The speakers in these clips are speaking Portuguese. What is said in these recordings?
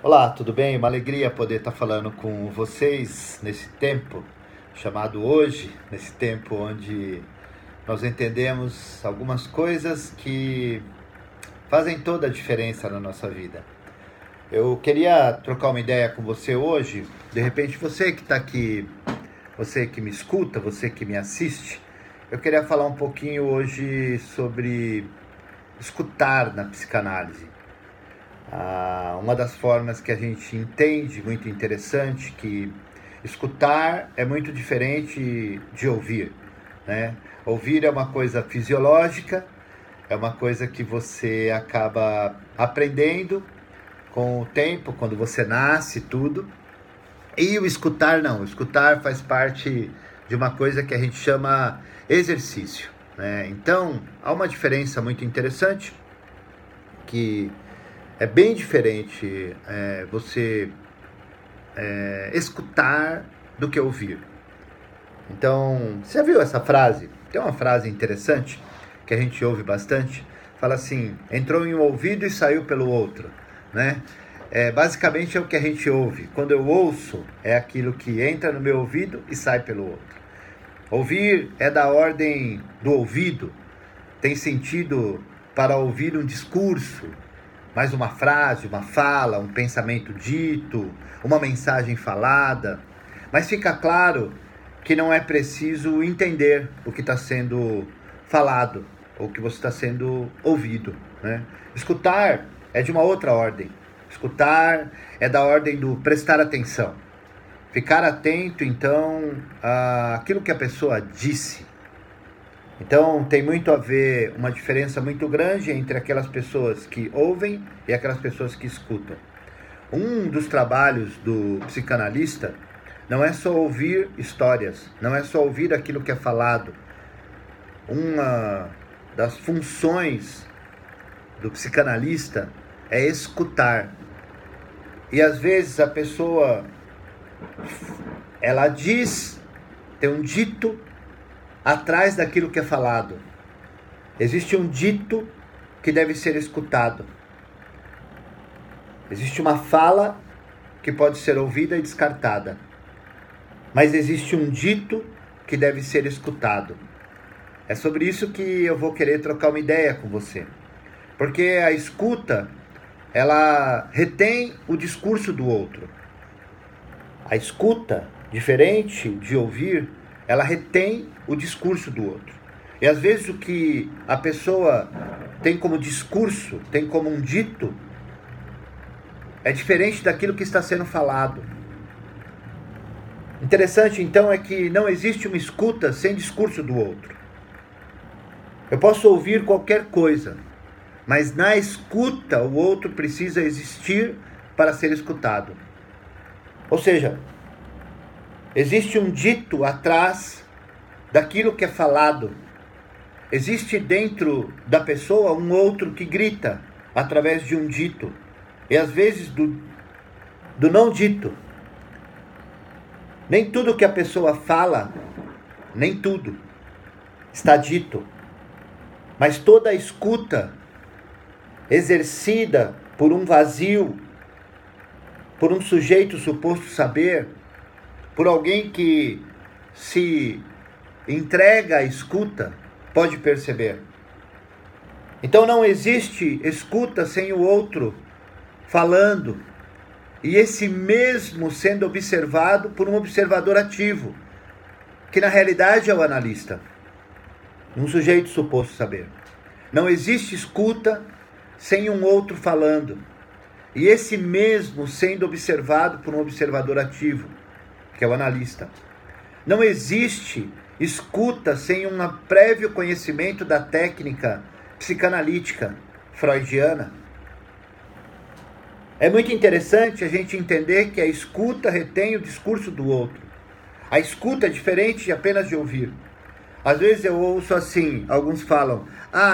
Olá, tudo bem? Uma alegria poder estar falando com vocês nesse tempo chamado hoje, nesse tempo onde nós entendemos algumas coisas que fazem toda a diferença na nossa vida. Eu queria trocar uma ideia com você hoje. De repente, você que está aqui, você que me escuta, você que me assiste, eu queria falar um pouquinho hoje sobre escutar na psicanálise. Uma das formas que a gente entende muito interessante que escutar é muito diferente de ouvir, né? Ouvir é uma coisa fisiológica, é uma coisa que você acaba aprendendo com o tempo, quando você nasce, tudo. E o escutar não, o escutar faz parte de uma coisa que a gente chama exercício, né? Então, há uma diferença muito interessante que é bem diferente você escutar do que ouvir. Então, você já viu essa frase? Tem uma frase interessante que a gente ouve bastante. Fala assim, entrou em um ouvido e saiu pelo outro, né? Basicamente é o que a gente ouve. Quando eu ouço, é aquilo que entra no meu ouvido e sai pelo outro. Ouvir é da ordem do ouvido. Tem sentido para ouvir um discurso, mais uma frase, uma fala, um pensamento dito, uma mensagem falada. Mas fica claro que não é preciso entender o que está sendo falado ou o que você está sendo ouvido, né? Escutar é de uma outra ordem. Escutar é da ordem do prestar atenção. Ficar atento, então, àquilo que a pessoa disse. Então, tem muito a ver, uma diferença muito grande entre aquelas pessoas que ouvem e aquelas pessoas que escutam. Um dos trabalhos do psicanalista não é só ouvir histórias, não é só ouvir aquilo que é falado. Uma das funções do psicanalista é escutar. E às vezes a pessoa, ela diz, tem um dito atrás daquilo que é falado. Existe um dito que deve ser escutado. Existe uma fala que pode ser ouvida e descartada. Mas existe um dito que deve ser escutado. É sobre isso que eu vou querer trocar uma ideia com você. Porque a escuta, ela retém o discurso do outro. A escuta, diferente de ouvir, ela retém o discurso do outro. E às vezes o que a pessoa tem como discurso, tem como um dito, é diferente daquilo que está sendo falado. Interessante então é que não existe uma escuta sem discurso do outro. Eu posso ouvir qualquer coisa, mas na escuta o outro precisa existir para ser escutado. Ou seja, existe um dito atrás daquilo que é falado. Existe dentro da pessoa um outro que grita através de um dito. E às vezes do não dito. Nem tudo que a pessoa fala, nem tudo está dito. Mas toda a escuta exercida por um vazio, por um sujeito suposto saber, por alguém que se entrega à escuta, pode perceber. Então não existe escuta sem o outro falando, e esse mesmo sendo observado por um observador ativo, que na realidade é o analista, um sujeito suposto saber. Não existe escuta sem um outro falando, e esse mesmo sendo observado por um observador ativo, que é o analista. Não existe escuta sem um prévio conhecimento da técnica psicanalítica freudiana. É muito interessante a gente entender que a escuta retém o discurso do outro. A escuta é diferente apenas de ouvir. Às vezes eu ouço assim, alguns falam,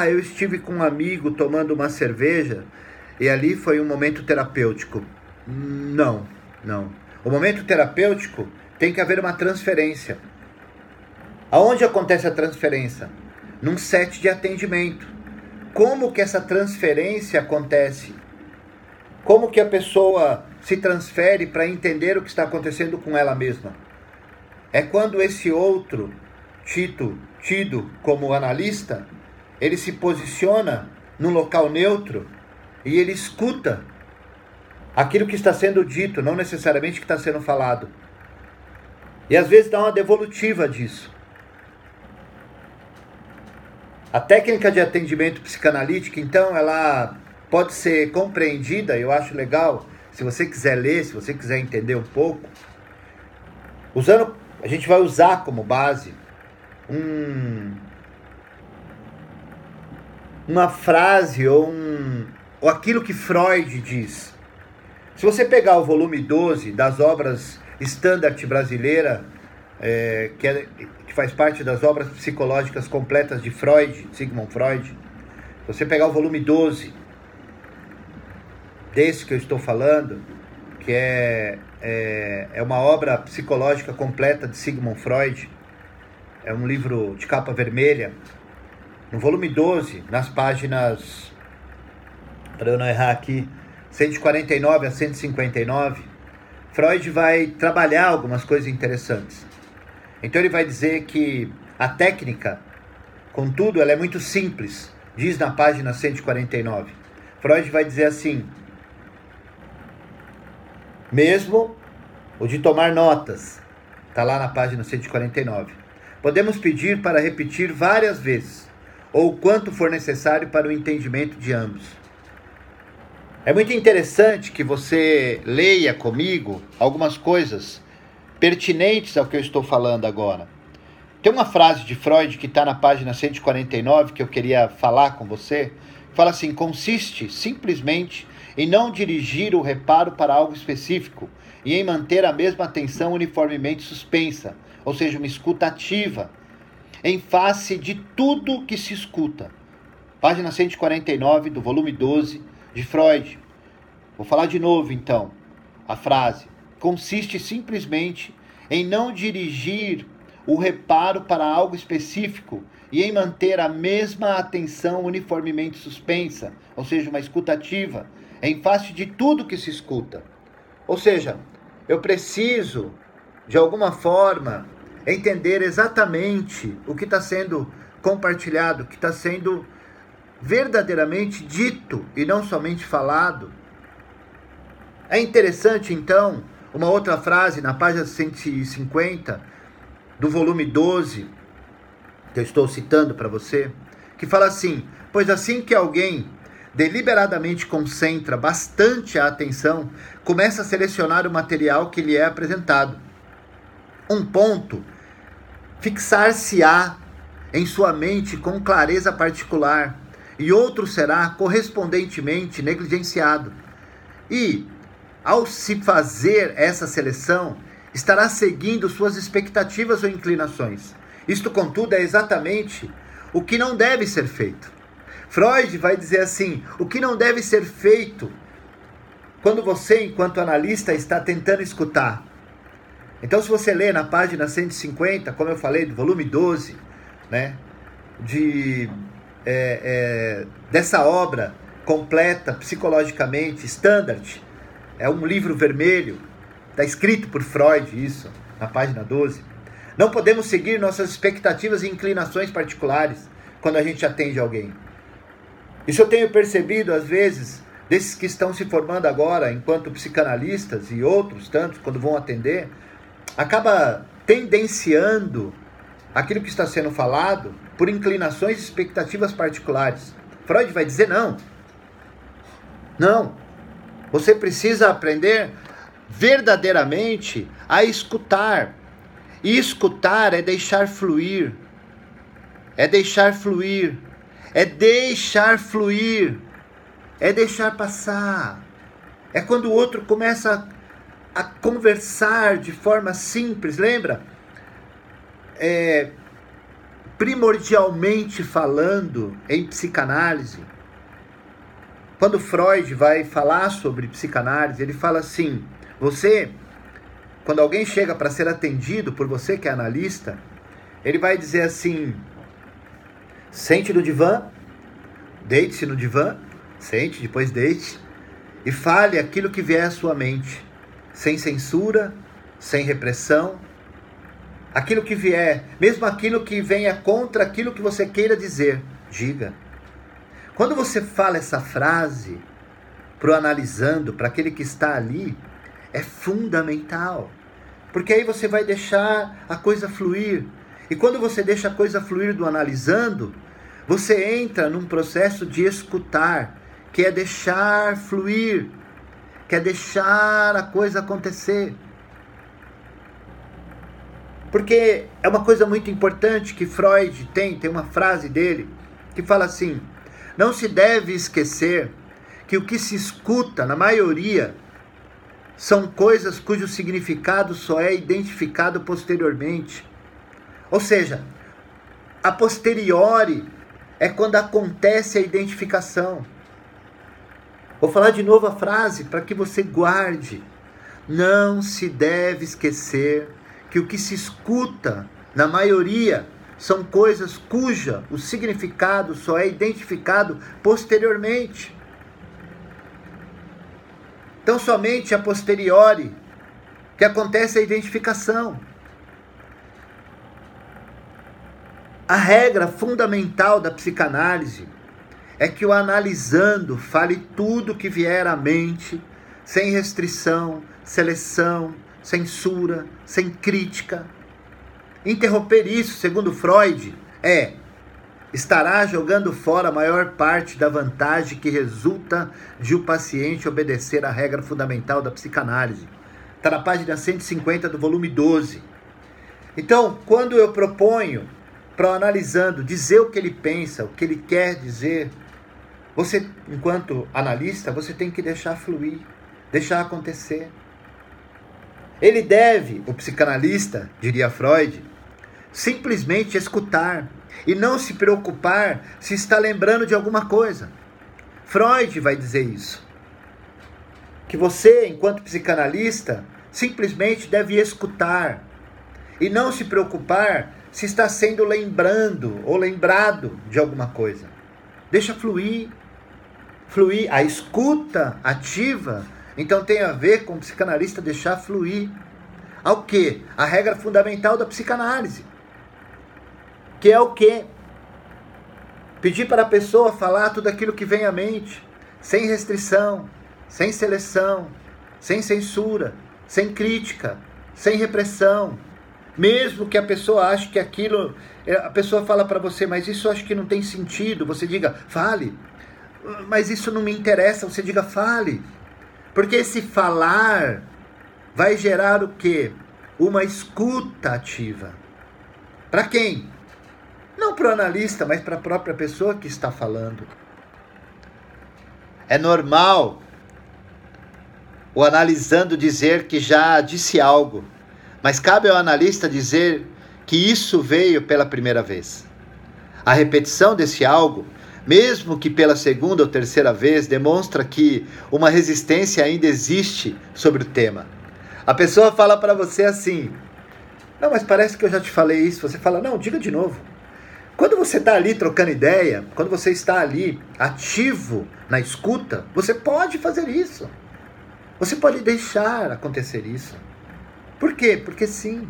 eu estive com um amigo tomando uma cerveja e ali foi um momento terapêutico. Não. O momento terapêutico tem que haver uma transferência. Aonde acontece a transferência? Num set de atendimento. Como que essa transferência acontece? Como que a pessoa se transfere para entender o que está acontecendo com ela mesma. É quando esse outro, tido como analista, ele se posiciona num local neutro e ele escuta aquilo que está sendo dito, não necessariamente o que está sendo falado. E às vezes dá uma devolutiva disso. A técnica de atendimento psicanalítico, então, ela pode ser compreendida, eu acho legal, se você quiser ler, se você quiser entender um pouco, a gente vai usar como base uma frase ou aquilo que Freud diz. Se você pegar o volume 12 das obras Standard brasileira, que faz parte das obras psicológicas completas de Freud, Sigmund Freud, se você pegar o volume 12 desse que eu estou falando, que é uma obra psicológica completa de Sigmund Freud, é um livro de capa vermelha, no volume 12, nas páginas, para eu não errar aqui, 149 a 159, Freud vai trabalhar algumas coisas interessantes. Então ele vai dizer que a técnica, contudo, ela é muito simples, diz na página 149. Freud vai dizer assim, mesmo o de tomar notas, está lá na página 149. Podemos pedir para repetir várias vezes, ou o quanto for necessário para o entendimento de ambos. É muito interessante que você leia comigo algumas coisas pertinentes ao que eu estou falando agora. Tem uma frase de Freud que está na página 149 que eu queria falar com você. Fala assim, consiste simplesmente em não dirigir o reparo para algo específico e em manter a mesma atenção uniformemente suspensa, ou seja, uma escuta ativa, em face de tudo que se escuta. Página 149 do volume 12 de Freud. Vou falar de novo então a frase. Consiste simplesmente em não dirigir o reparo para algo específico e em manter a mesma atenção uniformemente suspensa, ou seja, uma escuta ativa, em face de tudo que se escuta. Ou seja, eu preciso, de alguma forma, entender exatamente o que está sendo compartilhado, o que está sendo verdadeiramente dito e não somente falado. É interessante, então, uma outra frase na página 150 do volume 12, que eu estou citando para você, que fala assim, pois assim que alguém deliberadamente concentra bastante a atenção, começa a selecionar o material que lhe é apresentado. Um ponto fixar-se-á em sua mente com clareza particular, e outro será correspondentemente negligenciado. E, ao se fazer essa seleção, estará seguindo suas expectativas ou inclinações. Isto, contudo, é exatamente o que não deve ser feito. Freud vai dizer assim, o que não deve ser feito quando você, enquanto analista, está tentando escutar. Então, se você ler na página 150, como eu falei, do volume 12, né, dessa obra completa, psicologicamente, Standard, é um livro vermelho, está escrito por Freud isso, na página 12. Não podemos seguir nossas expectativas e inclinações particulares quando a gente atende alguém. Isso eu tenho percebido, às vezes, desses que estão se formando agora enquanto psicanalistas e outros tantos, quando vão atender, acaba tendenciando aquilo que está sendo falado por inclinações e expectativas particulares. Freud vai dizer não. Não. Você precisa aprender verdadeiramente a escutar. E escutar é deixar fluir. É deixar fluir. É deixar fluir. É deixar passar. É quando o outro começa a conversar de forma simples, lembra? Primordialmente falando em psicanálise, quando Freud vai falar sobre psicanálise, ele fala assim, quando alguém chega para ser atendido por você que é analista, ele vai dizer assim, sente no divã, deite-se no divã, sente, depois deite, e fale aquilo que vier à sua mente, sem censura, sem repressão. Aquilo que vier, mesmo aquilo que venha contra aquilo que você queira dizer, diga. Quando você fala essa frase para o analisando, para aquele que está ali, é fundamental. Porque aí você vai deixar a coisa fluir. E quando você deixa a coisa fluir do analisando, você entra num processo de escutar, que é deixar fluir, que é deixar a coisa acontecer. Porque é uma coisa muito importante que Freud tem uma frase dele, que fala assim: não se deve esquecer que o que se escuta, na maioria, são coisas cujo significado só é identificado posteriormente. Ou seja, a posteriori é quando acontece a identificação. Vou falar de novo a frase para que você guarde. Não se deve esquecer que o que se escuta, na maioria, são coisas cuja o significado só é identificado posteriormente. Então, somente a posteriori que acontece a identificação. A regra fundamental da psicanálise é que o analisando fale tudo que vier à mente, sem restrição, seleção, censura, sem crítica. Interromper isso, segundo Freud, estará jogando fora a maior parte da vantagem que resulta de o paciente obedecer à regra fundamental da psicanálise. Está na página 150 do volume 12. Então, quando eu proponho para o analisando dizer o que ele pensa, o que ele quer dizer, você, enquanto analista, você tem que deixar fluir, deixar acontecer. Ele deve, o psicanalista, diria Freud, simplesmente escutar e não se preocupar se está lembrando de alguma coisa. Freud vai dizer isso. Que você, enquanto psicanalista, simplesmente deve escutar e não se preocupar se está sendo lembrando ou lembrado de alguma coisa. Deixa fluir. Fluir. A escuta ativa, então, tem a ver com o psicanalista deixar fluir. Ao quê? A regra fundamental da psicanálise. Que é o quê? Pedir para a pessoa falar tudo aquilo que vem à mente, sem restrição, sem seleção, sem censura, sem crítica, sem repressão. Mesmo que a pessoa ache que aquilo... A pessoa fala para você, mas isso eu acho que não tem sentido. Você diga, fale. Mas isso não me interessa. Você diga, fale. Porque esse falar vai gerar o quê? Uma escuta ativa. Para quem? Não para o analista, mas para a própria pessoa que está falando. É normal o analisando dizer que já disse algo, mas cabe ao analista dizer que isso veio pela primeira vez. A repetição desse algo, mesmo que pela segunda ou terceira vez, demonstra que uma resistência ainda existe sobre o tema. A pessoa fala para você assim, não, mas parece que eu já te falei isso. Você fala, não, diga de novo. Quando você está ali trocando ideia, quando você está ali ativo na escuta, você pode fazer isso. Você pode deixar acontecer isso. Por quê? Porque sim.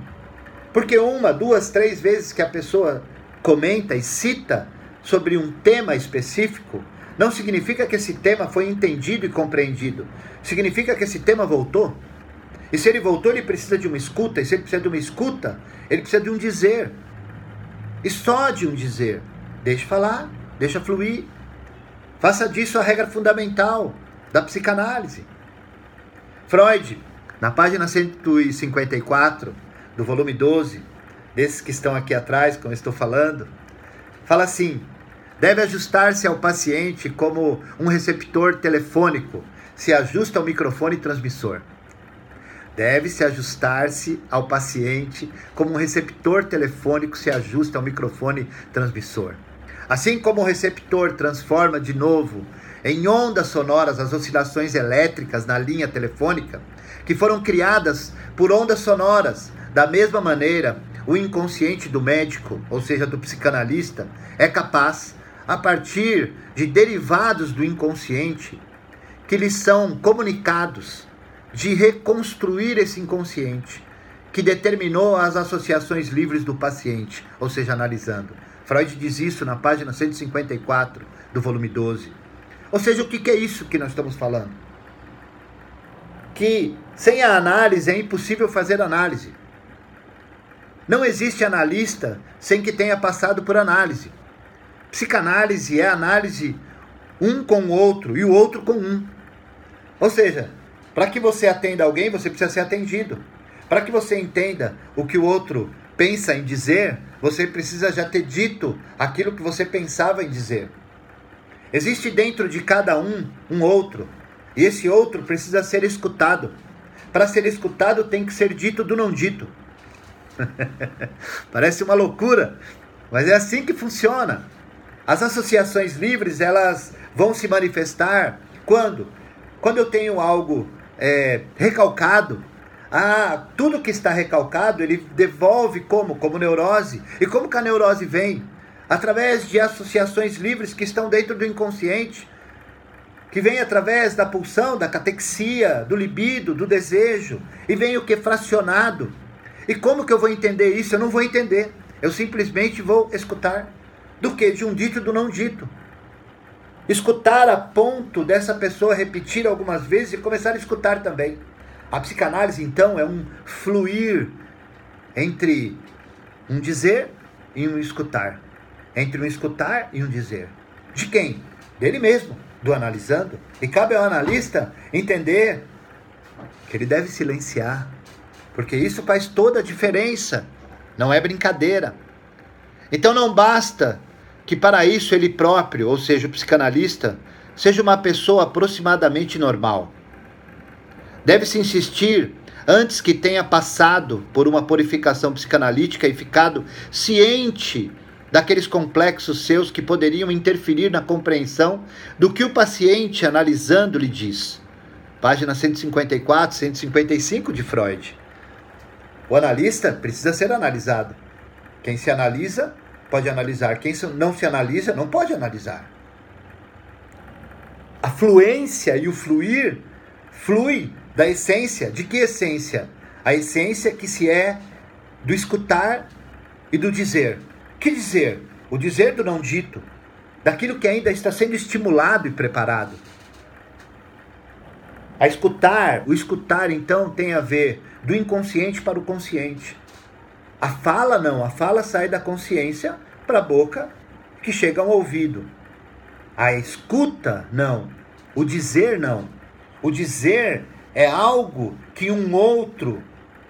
Porque 1, 2, 3 vezes que a pessoa comenta e cita sobre um tema específico, não significa que esse tema foi entendido e compreendido. Significa que esse tema voltou. E se ele voltou, ele precisa de uma escuta. E se ele precisa de uma escuta, ele precisa de um dizer. E só de um dizer. Deixa falar, deixa fluir. Faça disso a regra fundamental da psicanálise. Freud, na página 154 do volume 12, desses que estão aqui atrás, como eu estou falando, fala assim, deve ajustar-se ao paciente como um receptor telefônico se ajusta ao microfone transmissor. Deve-se ajustar-se ao paciente como um receptor telefônico se ajusta ao microfone transmissor. Assim como o receptor transforma de novo em ondas sonoras as oscilações elétricas na linha telefônica, que foram criadas por ondas sonoras, da mesma maneira, o inconsciente do médico, ou seja, do psicanalista, é capaz, a partir de derivados do inconsciente, que lhes são comunicados de reconstruir esse inconsciente que determinou as associações livres do paciente, ou seja, analisando. Freud diz isso na página 154 do volume 12. Ou seja, o que é isso que nós estamos falando? Que sem a análise é impossível fazer análise. Não existe analista sem que tenha passado por análise. Psicanálise é análise um com o outro e o outro com um. Ou seja, para que você atenda alguém, você precisa ser atendido. Para que você entenda o que o outro pensa em dizer, você precisa já ter dito aquilo que você pensava em dizer. Existe dentro de cada um outro, e esse outro precisa ser escutado. Para ser escutado tem que ser dito do não dito. Parece uma loucura, mas é assim que funciona. As associações livres, elas vão se manifestar quando eu tenho algo recalcado. Tudo que está recalcado, ele devolve como neurose. E como que a neurose vem? Através de associações livres que estão dentro do inconsciente, que vem através da pulsão, da catexia, do libido, do desejo, e vem o que? Fracionado. E como que eu vou entender isso? Eu não vou entender. Eu simplesmente vou escutar. Do que? De um dito e do não dito. Escutar a ponto dessa pessoa repetir algumas vezes e começar a escutar também. A psicanálise, então, é um fluir entre um dizer e um escutar. Entre um escutar e um dizer. De quem? Dele mesmo, do analisando. E cabe ao analista entender que ele deve silenciar. Porque isso faz toda a diferença. Não é brincadeira. Então não basta que para isso ele próprio, ou seja, o psicanalista, seja uma pessoa aproximadamente normal. Deve-se insistir antes que tenha passado por uma purificação psicanalítica e ficado ciente daqueles complexos seus que poderiam interferir na compreensão do que o paciente analisando lhe diz. Página 154, 155 de Freud. O analista precisa ser analisado. Quem se analisa pode analisar. Quem não se analisa não pode analisar. A fluência e o fluir flui da essência. De que essência? A essência que se é do escutar e do dizer. Que dizer? O dizer do não dito. Daquilo que ainda está sendo estimulado e preparado. O escutar então tem a ver do inconsciente para o consciente. A fala não, a fala sai da consciência para a boca que chega ao ouvido. A escuta não, o dizer não. O dizer é algo que um outro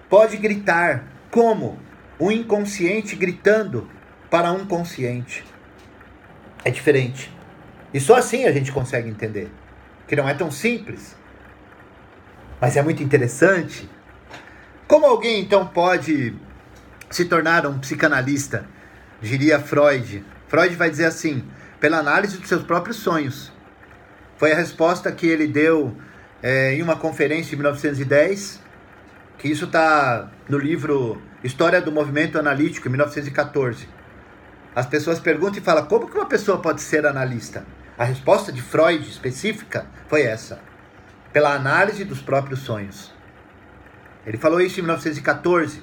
pode gritar, como um inconsciente gritando para um consciente. É diferente. E só assim a gente consegue entender, que não é tão simples. Mas é muito interessante. Como alguém então pode se tornar um psicanalista? Diria Freud. Freud vai dizer assim, pela análise dos seus próprios sonhos. Foi a resposta que ele deu em uma conferência em 1910, que isso está no livro História do Movimento Analítico, em 1914. As pessoas perguntam e falam, como que uma pessoa pode ser analista? A resposta de Freud específica foi essa. Pela análise dos próprios sonhos. Ele falou isso em 1914,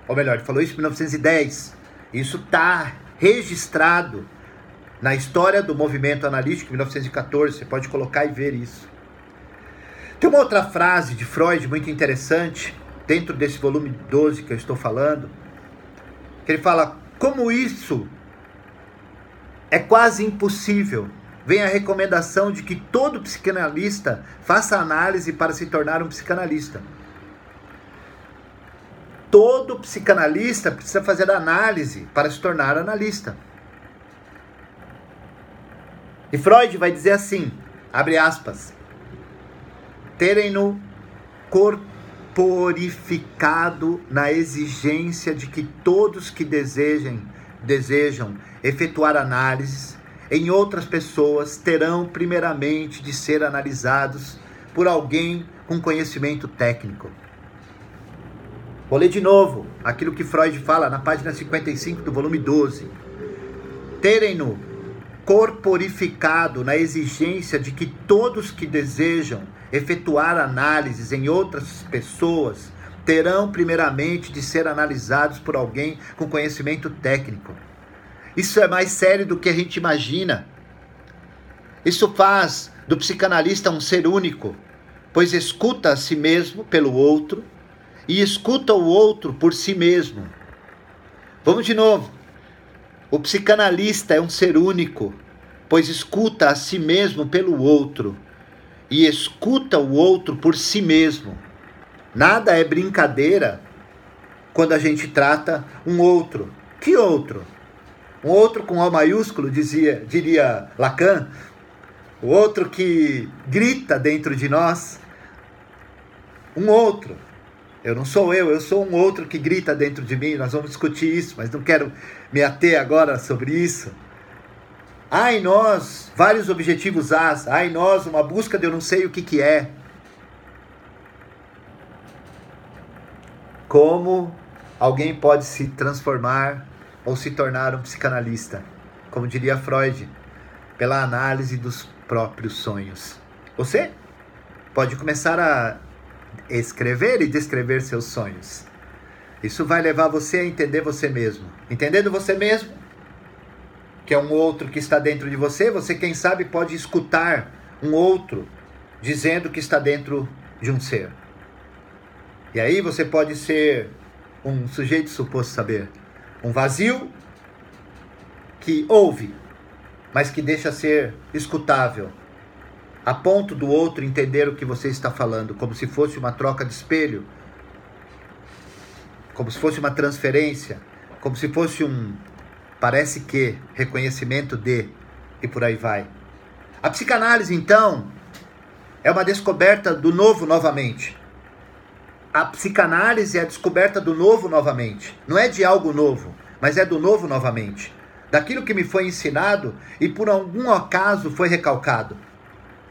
ou melhor, ele falou isso em 1910. Isso está registrado na História do Movimento Analítico, em 1914. Você pode colocar e ver isso. Tem uma outra frase de Freud muito interessante, dentro desse volume 12 que eu estou falando, que ele fala, como isso é quase impossível, vem a recomendação de que todo psicanalista faça análise para se tornar um psicanalista. Todo psicanalista precisa fazer análise para se tornar analista. E Freud vai dizer assim, abre aspas, terem-no corporificado na exigência de que todos que desejam efetuar análises em outras pessoas terão primeiramente de ser analisados por alguém com conhecimento técnico. Vou ler de novo aquilo que Freud fala na página 55 do volume 12. Terem-no corporificado na exigência de que todos que desejam efetuar análises em outras pessoas terão primeiramente de ser analisados por alguém com conhecimento técnico. Isso é mais sério do que a gente imagina. Isso faz do psicanalista um ser único, pois escuta a si mesmo pelo outro e escuta o outro por si mesmo. Vamos de novo. O psicanalista é um ser único, pois escuta a si mesmo pelo outro e escuta o outro por si mesmo. Nada é brincadeira quando a gente trata um outro. Que outro? Um outro com O maiúsculo, diria Lacan. O outro que grita dentro de nós. Um outro. Eu não sou eu sou um outro que grita dentro de mim. Nós vamos discutir isso, mas não quero me ater agora sobre isso. Há em nós vários objetivos há em nós uma busca de eu não sei o que é. Como alguém pode se transformar ou se tornar um psicanalista? Como diria Freud, pela análise dos próprios sonhos. Você pode começar a escrever e descrever seus sonhos. Isso vai levar você a entender você mesmo. Entendendo você mesmo, que é um outro que está dentro de você, você, quem sabe, pode escutar um outro dizendo que está dentro de um ser. E aí você pode ser um sujeito suposto saber, um vazio que ouve, mas que deixa ser escutável, a ponto do outro entender o que você está falando, como se fosse uma troca de espelho, como se fosse uma transferência, como se fosse parece que, reconhecimento de, e por aí vai. A psicanálise, então, é uma descoberta do novo novamente. A psicanálise é a descoberta do novo novamente. Não é de algo novo, mas é do novo novamente. Daquilo que me foi ensinado e por algum acaso foi recalcado.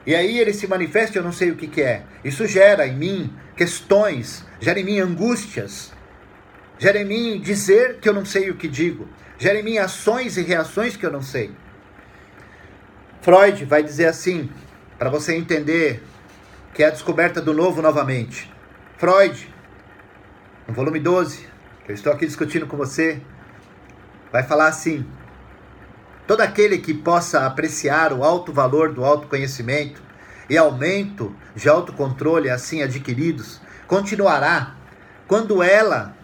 E aí ele se manifesta e eu não sei o que é. Isso gera em mim questões, gera em mim angústias, gera em mim dizer que eu não sei o que digo, gera em mim ações e reações que eu não sei. Freud vai dizer assim, para você entender que é a descoberta do novo novamente. Freud, no volume 12, que eu estou aqui discutindo com você, vai falar assim: todo aquele que possa apreciar o alto valor do autoconhecimento e aumento de autocontrole assim adquiridos, continuará, quando ela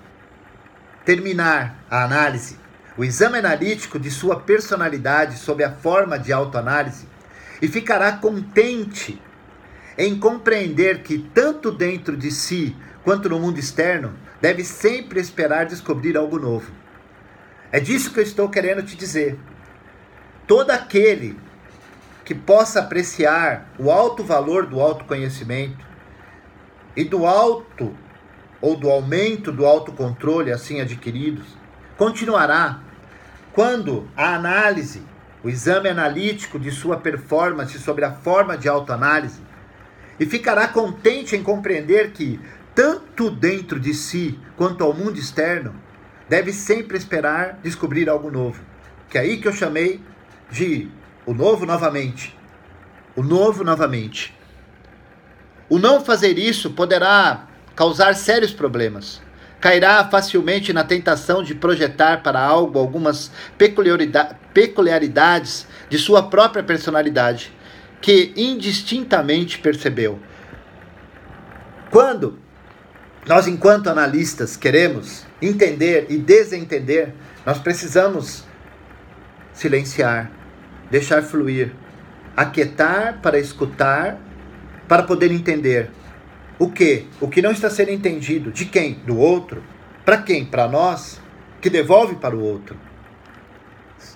terminar a análise, o exame analítico de sua personalidade sob a forma de autoanálise, e ficará contente em compreender que tanto dentro de si quanto no mundo externo deve sempre esperar descobrir algo novo. É disso que eu estou querendo te dizer. Todo aquele que possa apreciar o alto valor do autoconhecimento e do alto ou do aumento do autocontrole assim adquiridos, continuará quando a análise, o exame analítico de sua performance sobre a forma de autoanálise, e ficará contente em compreender que, tanto dentro de si quanto ao mundo externo, deve sempre esperar descobrir algo novo. Que é aí que eu chamei de o novo novamente. O novo novamente. O não fazer isso poderá causar sérios problemas. Cairá facilmente na tentação de projetar para algo algumas peculiaridades de sua própria personalidade, que indistintamente percebeu. Quando nós, enquanto analistas, queremos entender e desentender, nós precisamos silenciar, deixar fluir, aquietar para escutar, para poder entender o que não está sendo entendido, de quem? Do outro. Para quem? Para nós, que devolve para o outro.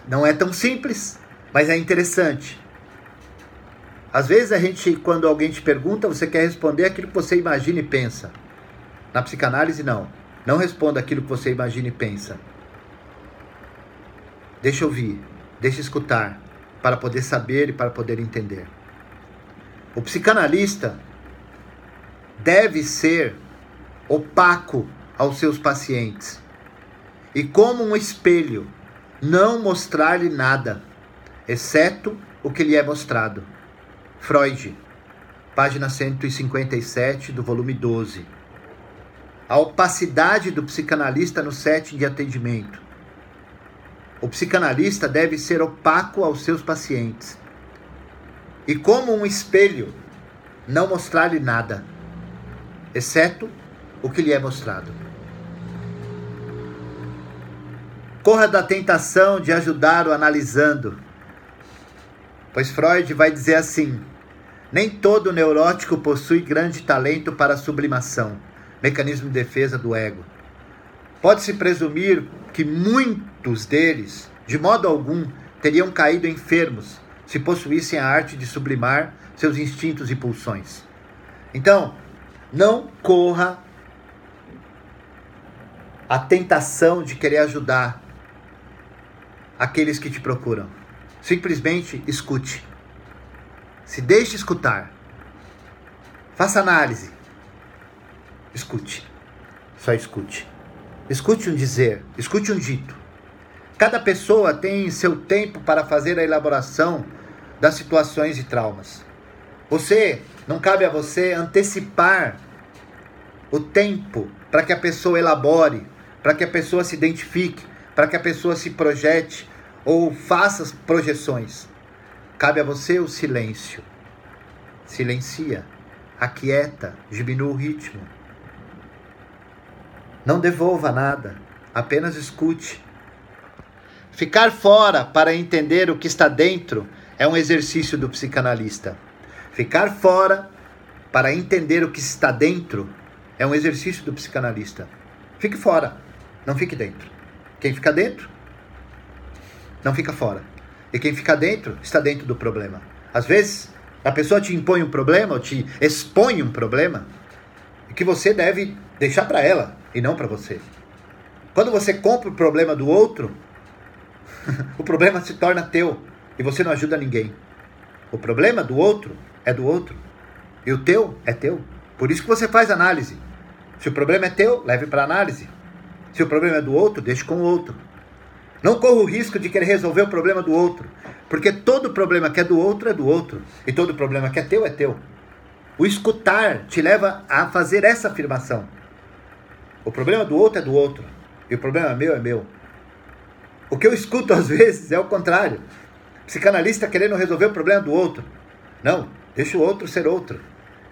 Não é tão simples, mas é interessante. Às vezes quando alguém te pergunta, você quer responder aquilo que você imagina e pensa. Na psicanálise, não. Não responda aquilo que você imagina e pensa. Deixa ouvir, deixa escutar, para poder saber e para poder entender. O psicanalista deve ser opaco aos seus pacientes e, como um espelho, não mostrar-lhe nada, exceto o que lhe é mostrado. Freud, página 157 do volume 12. A opacidade do psicanalista no setting de atendimento. O psicanalista deve ser opaco aos seus pacientes. E como um espelho, não mostrar-lhe nada, exceto o que lhe é mostrado. Corra da tentação de ajudar o analisando, pois Freud vai dizer assim: nem todo neurótico possui grande talento para a sublimação, mecanismo de defesa do ego. Pode-se presumir que muitos deles, de modo algum, teriam caído enfermos se possuíssem a arte de sublimar seus instintos e pulsões. Então, não corra a tentação de querer ajudar aqueles que te procuram. Simplesmente escute. Se deixe escutar. Faça análise. Escute. Só escute. Escute um dizer, escute um dito. Cada pessoa tem seu tempo para fazer a elaboração das situações e traumas. Não cabe a você antecipar o tempo para que a pessoa elabore, para que a pessoa se identifique, para que a pessoa se projete ou faça projeções. Cabe a você o silêncio. Silencia, aquieta, diminua o ritmo. Não devolva nada, apenas escute. Ficar fora para entender o que está dentro é um exercício do psicanalista. Ficar fora para entender o que está dentro é um exercício do psicanalista. Fique fora, não fique dentro. Quem fica dentro, não fica fora. E quem fica dentro, está dentro do problema. Às vezes, a pessoa te impõe um problema, ou te expõe um problema, que você deve deixar para ela e não para você. Quando você compra o problema do outro, o problema se torna teu e você não ajuda ninguém. O problema do outro é do outro e o teu é teu. Por isso que você faz análise. Se o problema é teu, leve para análise. Se o problema é do outro, deixe com o outro. Não corra o risco de querer resolver o problema do outro, porque todo problema que é do outro e todo problema que é teu é teu. O escutar te leva a fazer essa afirmação. O problema do outro é do outro e o problema meu é meu. O que eu escuto às vezes é o contrário. Psicanalista querendo resolver o problema do outro. Não, deixa o outro ser outro.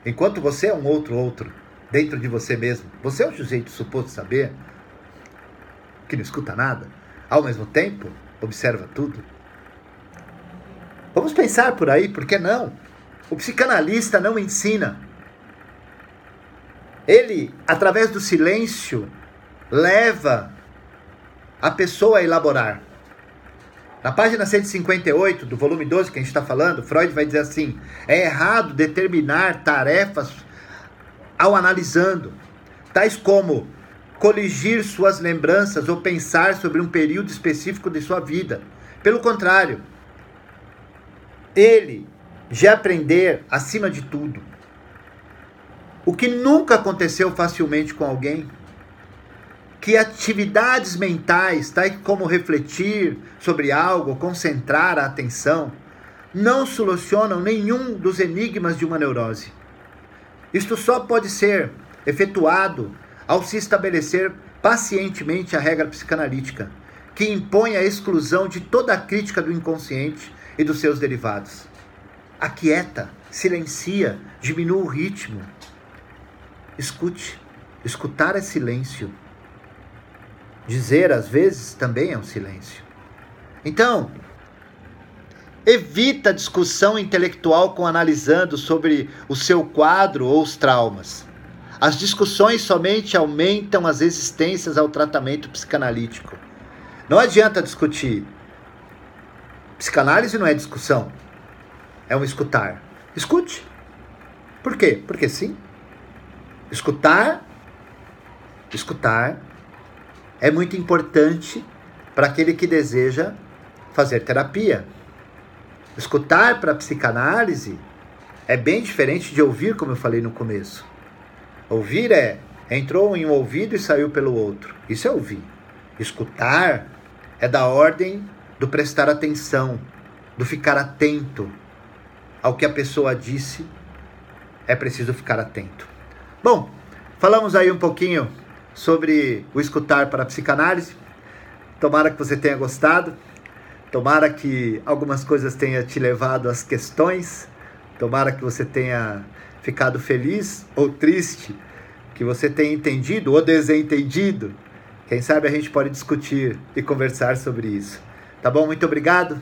Enquanto você é um outro, dentro de você mesmo. Você é o sujeito suposto saber, que não escuta nada. Ao mesmo tempo, observa tudo. Vamos pensar por aí, por que não? O psicanalista não ensina. Ele, através do silêncio, leva a pessoa a elaborar. Na página 158 do volume 12 que a gente está falando, Freud vai dizer assim: é errado determinar tarefas ao analisando, tais como coligir suas lembranças ou pensar sobre um período específico de sua vida. Pelo contrário, ele de aprender acima de tudo. O que nunca aconteceu facilmente com alguém, que atividades mentais, tais como refletir sobre algo, concentrar a atenção, não solucionam nenhum dos enigmas de uma neurose. Isto só pode ser efetuado ao se estabelecer pacientemente a regra psicanalítica, que impõe a exclusão de toda a crítica do inconsciente e dos seus derivados. Aquieta, silencia, diminua o ritmo. Escute. Escutar é silêncio. Dizer, às vezes, também é um silêncio. Então, evita a discussão intelectual com analisando sobre o seu quadro ou os traumas. As discussões somente aumentam as resistências ao tratamento psicanalítico. Não adianta discutir. Psicanálise não é discussão. É um escutar. Escute. Por quê? Porque sim. Escutar é muito importante para aquele que deseja fazer terapia. Escutar para a psicanálise é bem diferente de ouvir, como eu falei no começo. Ouvir entrou em um ouvido e saiu pelo outro. Isso é ouvir. Escutar é da ordem do prestar atenção, do ficar atento ao que a pessoa disse, é preciso ficar atento. Bom, falamos aí um pouquinho sobre o escutar para a psicanálise. Tomara que você tenha gostado. Tomara que algumas coisas tenham te levado às questões. Tomara que você tenha ficado feliz ou triste, que você tenha entendido ou desentendido. Quem sabe a gente pode discutir e conversar sobre isso. Tá bom? Muito obrigado.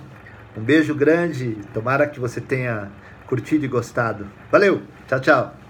Um beijo grande. Tomara que você tenha curtido e gostado. Valeu. Tchau, tchau.